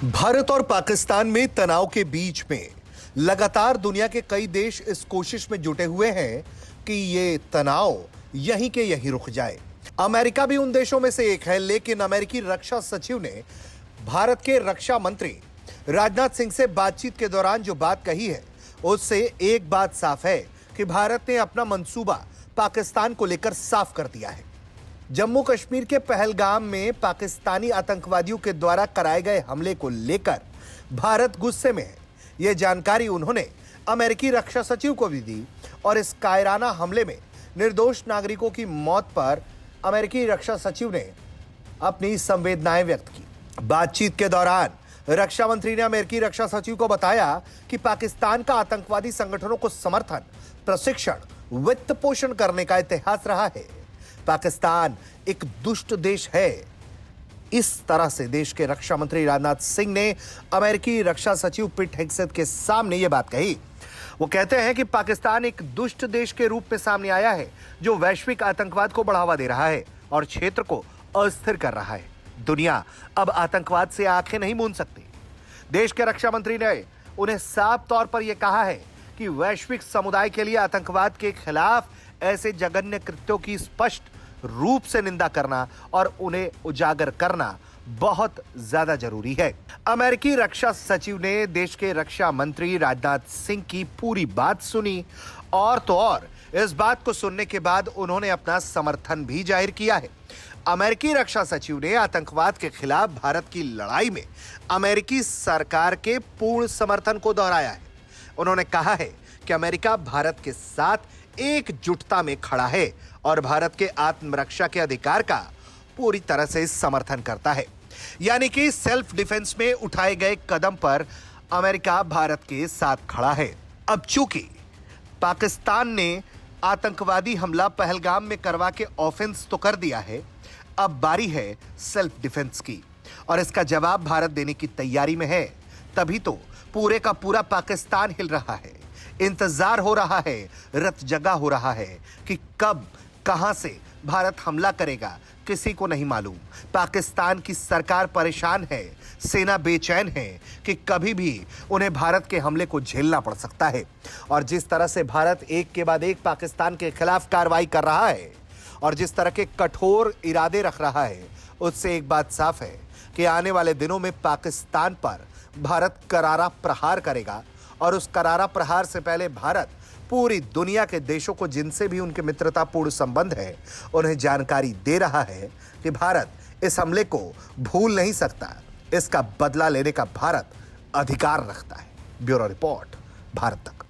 भारत और पाकिस्तान में तनाव के बीच में लगातार दुनिया के कई देश इस कोशिश में जुटे हुए हैं कि ये तनाव यहीं के यहीं रुक जाए। अमेरिका भी उन देशों में से एक है, लेकिन अमेरिकी रक्षा सचिव ने भारत के रक्षा मंत्री राजनाथ सिंह से बातचीत के दौरान जो बात कही है, उससे एक बात साफ है कि भारत ने अपना मंसूबा पाकिस्तान को लेकर साफ कर दिया है। जम्मू कश्मीर के पहलगाम में पाकिस्तानी आतंकवादियों के द्वारा कराए गए हमले को लेकर भारत गुस्से में है। यह जानकारी उन्होंने अमेरिकी रक्षा सचिव को भी दी और इस कायराना हमले में निर्दोष नागरिकों की मौत पर अमेरिकी रक्षा सचिव ने अपनी संवेदनाएं व्यक्त की। बातचीत के दौरान रक्षा मंत्री ने अमेरिकी रक्षा सचिव को बताया कि पाकिस्तान का आतंकवादी संगठनों को समर्थन, प्रशिक्षण, वित्त पोषण करने का इतिहास रहा है। पाकिस्तान एक दुष्ट देश है। इस तरह से देश के रक्षा मंत्री राजनाथ सिंह ने अमेरिकी रक्षा सचिव पीट हेग्सेथ के सामने यह बात कही। वो कहते हैं कि पाकिस्तान एक दुष्ट देश के रूप में सामने आया है, जो वैश्विक आतंकवाद को बढ़ावा दे रहा है और क्षेत्र को अस्थिर कर रहा है। दुनिया अब आतंकवाद से आंखें नहीं मूंद सकती। देश के रक्षा मंत्री ने उन्हें साफ तौर पर यह कहा है कि वैश्विक समुदाय के लिए आतंकवाद के खिलाफ ऐसे जघन्य कृत्यों की स्पष्ट रूप से निंदा करना और उन्हें उजागर करना बहुत ज्यादा जरूरी है। अमेरिकी रक्षा सचिव ने देश के रक्षा मंत्री राजनाथ सिंह की पूरी बात सुनी और तो और इस बात को सुनने के बाद उन्होंने अपना समर्थन भी जाहिर किया है। अमेरिकी रक्षा सचिव ने आतंकवाद के खिलाफ भारत की लड़ाई में अमेरिकी सरकार के पूर्ण समर्थन को दोहराया है। उन्होंने कहा है कि अमेरिका भारत के साथ एकजुटता में खड़ा है और भारत के आत्मरक्षा के अधिकार का पूरी तरह से समर्थन करता है। यानी कि सेल्फ डिफेंस में उठाए गए कदम पर अमेरिका भारत के साथ खड़ा है। अब चूंकि पाकिस्तान ने आतंकवादी हमला पहलगाम में करवा के ऑफेंस तो कर दिया है, अब बारी है सेल्फ डिफेंस की और इसका जवाब भारत देने की तैयारी में है। तभी तो पूरे का पूरा पाकिस्तान हिल रहा है। इंतजार हो रहा है, रत जगा हो रहा है कि कब कहां से भारत हमला करेगा, किसी को नहीं मालूम। पाकिस्तान की सरकार परेशान है, सेना बेचैन है कि कभी भी उन्हें भारत के हमले को झेलना पड़ सकता है। और जिस तरह से भारत एक के बाद एक पाकिस्तान के खिलाफ कार्रवाई कर रहा है और जिस तरह के कठोर इरादे रख रहा है, उससे एक बात साफ है कि आने वाले दिनों में पाकिस्तान पर भारत करारा प्रहार करेगा और उस करारा प्रहार से पहले भारत पूरी दुनिया के देशों को, जिनसे भी उनके मित्रतापूर्ण संबंध है, उन्हें जानकारी दे रहा है कि भारत इस हमले को भूल नहीं सकता। इसका बदला लेने का भारत अधिकार रखता है। ब्यूरो रिपोर्ट, भारत तक।